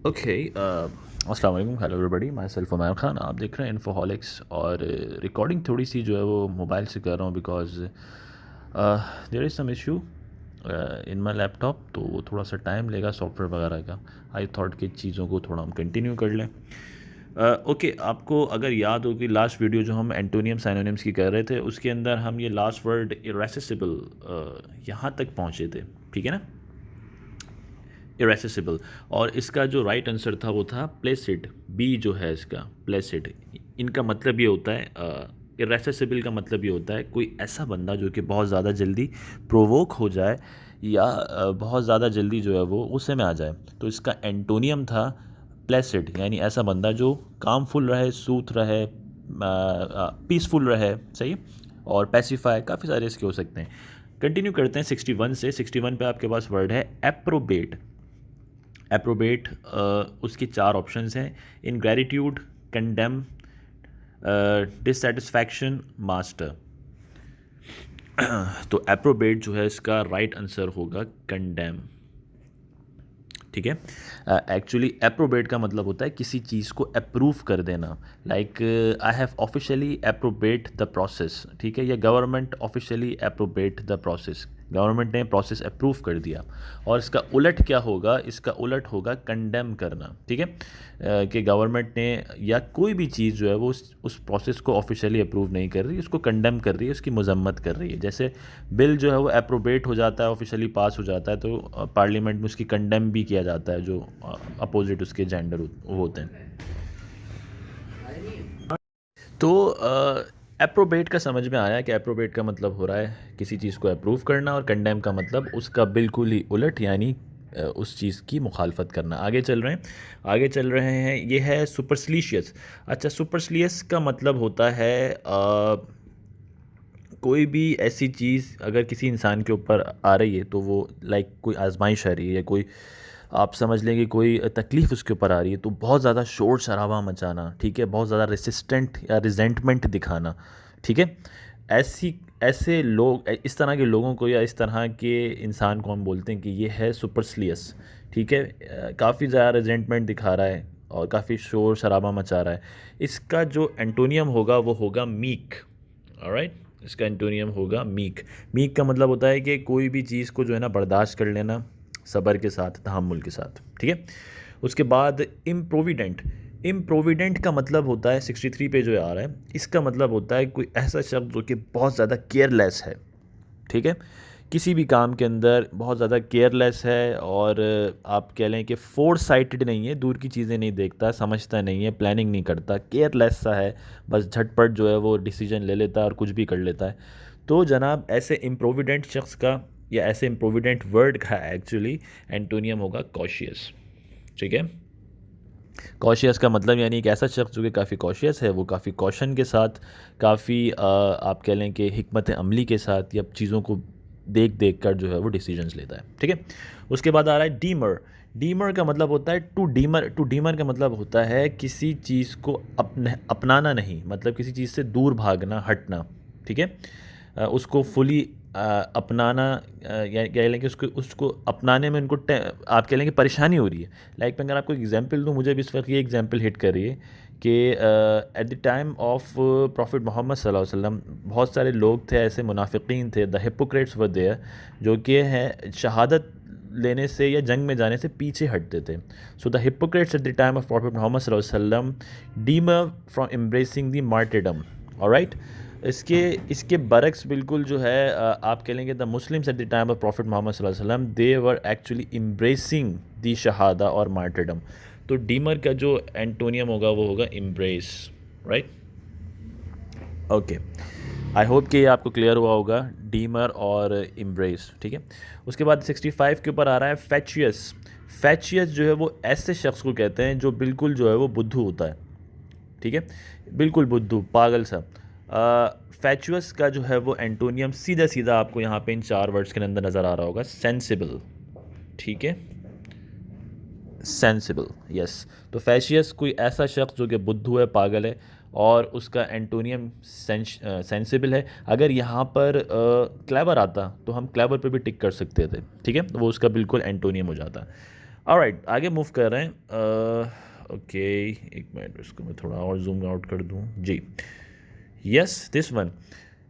Okay अस्सलाम वालेकुम, hello everybody, my self Umair Khan. आप देख रहे हैं इन्फोहॉलिक्स। और रिकॉर्डिंग थोड़ी सी जो है वो मोबाइल से कर रहा हूँ because there is some issue in my laptop, तो वो थोड़ा सा टाइम लेगा सॉफ्टवेयर वगैरह का। आई थॉट कि चीज़ों को थोड़ा हम कंटिन्यू कर लें। ओके, आपको अगर याद हो कि लास्ट वीडियो जो हम एंटोनियम साइनोनिम्स की कर रहे थे उसके अंदर हम ये लास्ट वर्ड इरेसिसिबल यहाँ तक पहुँचे थे, ठीक है ना। इरेसिसिबल, और इसका जो राइट आंसर था वो था प्लेसिड। बी जो है इसका प्लेसिड, इनका मतलब ये होता है इरेसिसिबल का मतलब ये होता है कोई ऐसा बंदा जो कि बहुत ज़्यादा जल्दी प्रोवोक हो जाए या बहुत ज़्यादा जल्दी जो है वो गुस्से में आ जाए। तो इसका एंटोनियम था प्लेसिड, यानी ऐसा बंदा जो कामफुल रहे, सूथ रहे, पीसफुल रहे, सही। और पैसिफाई, काफ़ी सारे इसके हो सकते हैं। कंटिन्यू करते हैं 61 से। 61 पे आपके पास वर्ड है एप्रोबेट। एप्रोबेट, उसके चार ऑप्शंस हैं: इन ग्रेटिट्यूड, कंडेम, डिससेटिस्फैक्शन, मास्टर। तो एप्रोबेट जो है इसका राइट आंसर होगा कंडेम, ठीक है। एक्चुअली एप्रोबेट का मतलब होता है किसी चीज़ को अप्रूव कर देना। Like I have officially approbate the process, ठीक है, या government officially approbate the process, government ने प्रोसेस अप्रूव कर दिया। और इसका उलट क्या होगा? इसका उलट होगा कंडेम करना, ठीक है। कि गवर्नमेंट ने या कोई भी चीज़ जो है वो उस प्रोसेस को ऑफिशियली अप्रूव नहीं कर रही, उसको कंडेम कर रही है, उसकी मजम्मत कर रही है। जैसे बिल जो है वो अप्रोबेट हो जाता है, ऑफिशियली पास हो जाता है, तो पार्लियामेंट में उसकी कंडेम भी किया जाता है जो अपोजिट उसके जेंडर होते हैं। तो अप्रोबेट का समझ में आया कि अप्रोबेट का मतलब हो रहा है किसी चीज़ को अप्रूव करना, और कंडेम का मतलब उसका बिल्कुल ही उलट, यानी उस चीज़ की मुखालफत करना। आगे चल रहे हैं, ये है सुपरस्लिशियस। अच्छा, सुपरस्लिशियस का मतलब होता है कोई भी ऐसी चीज़ अगर किसी इंसान के ऊपर आ रही है तो वो लाइक कोई आजमाइश आ रही है, या कोई आप समझ लें कि कोई तकलीफ़ उसके ऊपर आ रही है, तो बहुत ज़्यादा शोर शराबा मचाना, ठीक है, बहुत ज़्यादा रेसिस्टेंट या रिजेंटमेंट दिखाना, ठीक है। ऐसे लोग, इस तरह के लोगों को या इस तरह के इंसान को हम बोलते हैं कि ये है सुपरस्लियस, ठीक है। काफ़ी ज़्यादा रिजेंटमेंट दिखा रहा है और काफ़ी शोर शराबा मचा रहा है। इसका जो एंटोनियम होगा वो होगा मीक। ऑलराइट, इसका एंटोनियम होगा मीक। मीक का मतलब होता है कि कोई भी चीज़ को जो है ना बर्दाश्त कर लेना, सब्र के साथ, तहम्मुल के साथ, ठीक है। उसके बाद इम्प्रोविडेंट। इम्प्रोविडेंट का मतलब होता है 63 पे जो आ रहा है, इसका मतलब होता है कोई ऐसा शख्स जो कि बहुत ज़्यादा केयरलेस है, ठीक है। किसी भी काम के अंदर बहुत ज़्यादा केयरलेस है, और आप कह लें कि फोर साइटेड नहीं है, दूर की चीज़ें नहीं देखता, समझता नहीं है, प्लानिंग नहीं करता, केयरलेस सा है, बस झटपट जो है वो डिसीजन ले लेता है और कुछ भी कर लेता है। तो जनाब ऐसे इम्प्रोविडेंट शख्स का या ऐसे इम्प्रोविडेंट वर्ड का एक्चुअली एंटोनियम होगा कॉशियस, ठीक है। कॉशियस का मतलब यानी एक ऐसा शख्स जो कि काफ़ी कॉशियस है, वो काफ़ी कॉशन के साथ, काफ़ी आप कह लें कि हिकमत अमली के साथ या चीज़ों को देख देख कर जो है वो डिसीजंस लेता है, ठीक है। उसके बाद आ रहा है डीमर। डीमर का मतलब होता है टू डीमर। टू डीमर का मतलब होता है किसी चीज़ को अपनाना नहीं, मतलब किसी चीज़ से दूर भागना, हटना, ठीक है। उसको फुली अपनाना, या कह लें कि उसको उसको अपनाने में उनको आप कह लें कि परेशानी हो रही है। लाइक मैं अगर आपको एग्जांपल दूं, मुझे भी इस वक्त ये एग्जांपल हिट कर रही है कि at the time of prophet Muhammad सल्लल्लाहु अलैहि वसल्लम बहुत सारे लोग थे, ऐसे मुनाफिकीन थे, द हिपोक्रेट्स वर देयर, जो कि हैं शहादत लेने से या जंग में जाने से पीछे हटते थे। So the hypocrites at the time of prophet Muhammad सल्लल्लाहु अलैहि वसल्लम demur from embracing the martyrdom. Alright, इसके इसके बरक्स बिल्कुल जो है आप कह लेंगे the Muslims at the time of prophet Muhammad सल्लल्लाहु अलैहि वसल्लम they were actually embracing the शहादा और मार्टरडम। तो डीमर का जो एंटोनियम होगा वो होगा embrace, right. Okay, I hope कि ये आपको क्लियर हुआ होगा, डीमर और एम्ब्रेस, ठीक है। उसके बाद 65 के ऊपर आ रहा है फैचियस। फैचियस जो है वो ऐसे शख्स को कहते हैं जो बिल्कुल जो है वो बुद्धू होता है, ठीक है, बिल्कुल बुद्धू, पागल सा। फैचुअस का जो है वो एंटोनियम सीधा सीधा आपको यहाँ पे इन चार वर्ड्स के अंदर नज़र आ रहा होगा, सेंसिबल, ठीक है, सेंसिबल, यस। तो फैशियस कोई ऐसा शख्स जो कि बुद्धू है, पागल है, और उसका एंटोनियम सेंसिबल है। अगर यहाँ पर क्लेवर आता तो हम क्लेवर पे भी टिक कर सकते थे, ठीक है, तो वो उसका बिल्कुल एंटोनियम हो जाता। ऑलराइट, आगे मूव कर रहे हैं। ओके, एक मिनट, इसको मैं थोड़ा और जूम आउट कर दूं जी। यस, दिस वन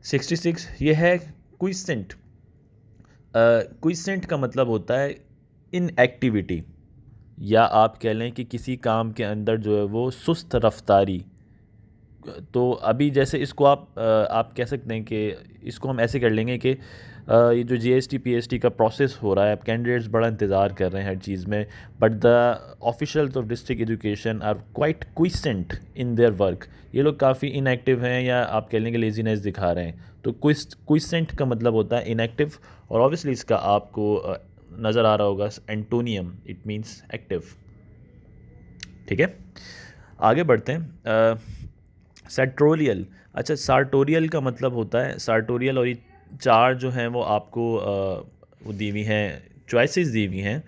66, ये है क्विसेंट। क्विसेंट का मतलब होता है इनएक्टिविटी, या आप कह लें कि किसी काम के अंदर जो है वो सुस्त रफ्तारी। तो अभी जैसे इसको आप कह सकते हैं कि इसको हम ऐसे कर लेंगे कि ये जो जीएसटी पीएसटी का प्रोसेस हो रहा है, अब कैंडिडेट्स बड़ा इंतज़ार कर रहे हैं हर चीज़ में, but the officials of district education are quite quiescent in their work. ये लोग काफ़ी इनएक्टिव हैं, या आप कह लेंगे लेजीनेस दिखा रहे हैं। तो क्विसेंट का मतलब होता है इनएक्टिव, और ऑब्वियसली इसका आपको नज़र आ रहा होगा एंटोनियम, इट मीन्स एक्टिव। ठीक है, आगे बढ़ते हैं। सर्टोरियल, अच्छा, सार्टोरियल का मतलब होता है, सार्टोरियल, और ये चार जो हैं वो आपको वो दी हुई हैं, चॉइसेस दी हुई हैं।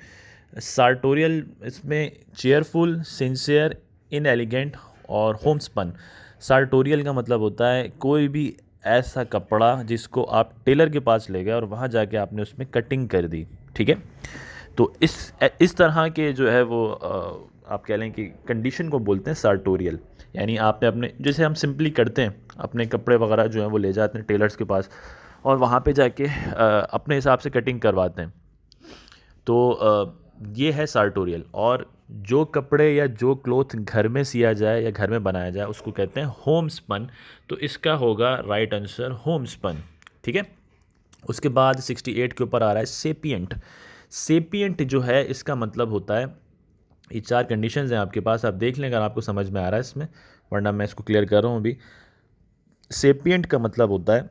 सार्टोरियल, इसमें चेयरफुल, सिंसियर, इनएलिगेंट और होमस्पन। सार्टोरियल का मतलब होता है कोई भी ऐसा कपड़ा जिसको आप टेलर के पास ले गए और वहाँ जाके आपने उसमें कटिंग कर दी। ठीक है, तो इस तरह के जो है वो आप कह लें कि कंडीशन को बोलते हैं सार्टोरियल। यानी आपने अपने, जैसे हम सिंपली करते हैं, अपने कपड़े वगैरह जो हैं वो ले जाते हैं टेलर्स के पास और वहाँ पे जाके अपने हिसाब से कटिंग करवाते हैं। तो ये है सार्टोरियल। और जो कपड़े या जो क्लोथ घर में सिया जाए या घर में बनाया जाए उसको कहते हैं होम स्पन। तो इसका होगा राइट आंसर होम स्पन। ठीक है, उसके बाद 68 के ऊपर आ रहा है सेपियंट। सेपियंट जो है इसका मतलब होता है, ये चार कंडीशंस हैं आपके पास, आप देख लें अगर आपको समझ में आ रहा है इसमें, वरना मैं इसको क्लियर कर रहा हूँ अभी। सेपियंट का मतलब होता है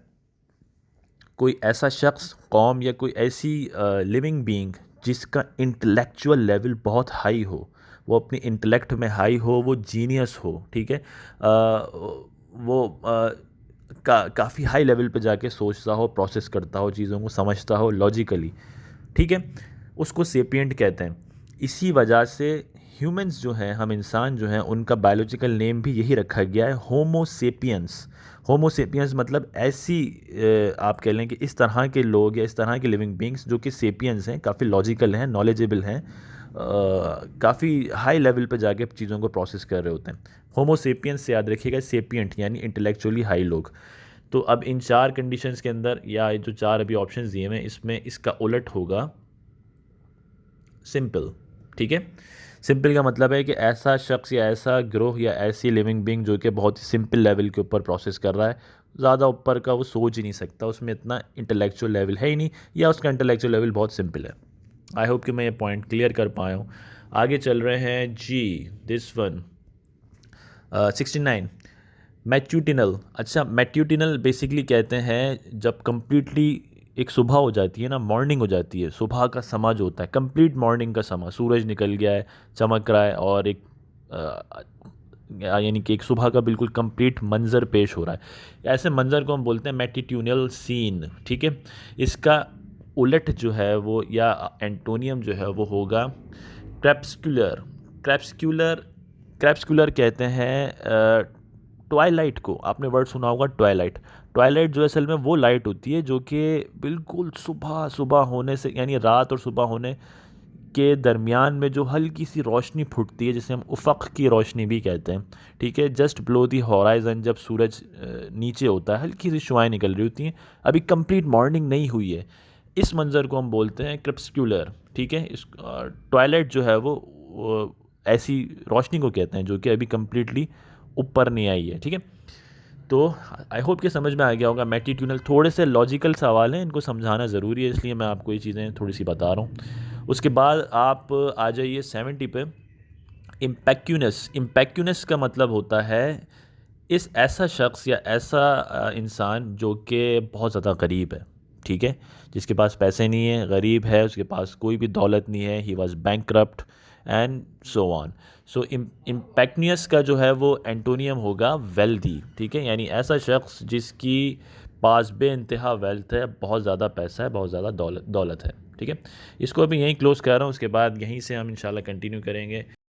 कोई ऐसा शख्स, कौम या कोई ऐसी लिविंग बीइंग जिसका इंटेलेक्चुअल लेवल बहुत हाई हो, वो अपनी इंटेलेक्ट में हाई हो, वो जीनियस हो। ठीक है, वो काफ़ी हाई लेवल पे जाके सोचता हो, प्रोसेस करता हो, चीज़ों को समझता हो लॉजिकली। ठीक है, उसको सेपियंट कहते हैं। इसी वजह से ह्यूमंस जो हैं, हम इंसान जो हैं, उनका बायोलॉजिकल नेम भी यही रखा गया है, होमो सेपियंस। होमो सेपियंस मतलब ऐसी आप कह लें कि इस तरह के लोग या इस तरह के लिविंग बींग्स जो कि सेपियंस हैं, काफ़ी लॉजिकल हैं, नॉलेजेबल हैं, काफ़ी हाई लेवल पे जाके चीज़ों को प्रोसेस कर रहे होते हैं। होमो सेपियंस से याद रखिएगा, सेपियंट यानी इंटेलेक्चुअली हाई लोग। तो अब इन चार कंडीशंस के अंदर, या जो चार अभी ऑप्शंस दिए हुए हैं, इसमें इसका उलट होगा सिंपल। ठीक है, सिंपल का मतलब है कि ऐसा शख्स या ऐसा ग्रोह या ऐसी लिविंग बीइंग जो कि बहुत ही सिंपल लेवल के ऊपर प्रोसेस कर रहा है, ज़्यादा ऊपर का वो सोच ही नहीं सकता, उसमें इतना इंटेलेक्चुअल लेवल है ही नहीं, या उसका इंटेलेक्चुअल लेवल बहुत सिंपल है। आई होप कि मैं ये पॉइंट क्लियर कर पाया हूँ। आगे चल रहे हैं जी, दिस वन 69, मैट्यूटिनल। अच्छा, मैट्यूटिनल बेसिकली कहते हैं जब कम्प्लीटली एक सुबह हो जाती है ना, मॉर्निंग हो जाती है, सुबह का समा जो होता है, कंप्लीट मॉर्निंग का समा, सूरज निकल गया है, चमक रहा है, और एक यानी कि एक सुबह का बिल्कुल कंप्लीट मंज़र पेश हो रहा है, ऐसे मंज़र को हम बोलते हैं मैटिट्यूनल सीन। ठीक है, इसका उलट जो है वो, या एंटोनियम जो है वो होगा क्रैप्स्कुलर। क्रैप्स्कुलर, क्रैप्स्कुलर कहते हैं ट्वाइलाइट को। आपने वर्ड सुना होगा ट्वाइलाइट। ट्वाइलाइट जो असल में वो लाइट होती है जो कि बिल्कुल सुबह सुबह होने से, यानी रात और सुबह होने के दरमियान में जो हल्की सी रोशनी फुटती है, जिसे हम उफ़क़ की रोशनी भी कहते हैं। ठीक है, जस्ट बिलो दी हॉराइज़न, जब सूरज नीचे होता है, हल्की सी शुआएँ निकल रही होती हैं, अभी कंप्लीट मॉर्निंग नहीं हुई है, इस मंज़र को हम बोलते हैं क्रिप्सक्यूलर। ठीक है, इस ट्वाइलाइट जो है वो ऐसी रोशनी को कहते हैं जो कि अभी कम्प्लीटली ऊपर नहीं आई है। ठीक है, तो आई होप कि समझ में आ गया होगा। मैटिट्यूनल थोड़े से लॉजिकल सवाल हैं, इनको समझाना ज़रूरी है, इसलिए मैं आपको ये चीज़ें थोड़ी सी बता रहा हूँ। उसके बाद आप आ जाइए 70 पे, इम्पैक्यूनस। इम्पैक्यूनस का मतलब होता है इस ऐसा शख्स या ऐसा इंसान जो कि बहुत ज़्यादा गरीब है। ठीक है, जिसके पास पैसे नहीं है, गरीब है, उसके पास कोई भी दौलत नहीं है, he was bankrupt and so on. So impecunious का जो है वो एंटोनियम होगा वेल्दी। ठीक है, यानी ऐसा शख्स जिसकी पास बे इंतहा वेल्थ है, बहुत ज़्यादा पैसा है, बहुत ज़्यादा दौलत है। ठीक है, इसको अभी यहीं क्लोज़ कर रहा हूँ, उसके बाद यहीं से हम इंशाल्लाह कंटिन्यू करेंगे।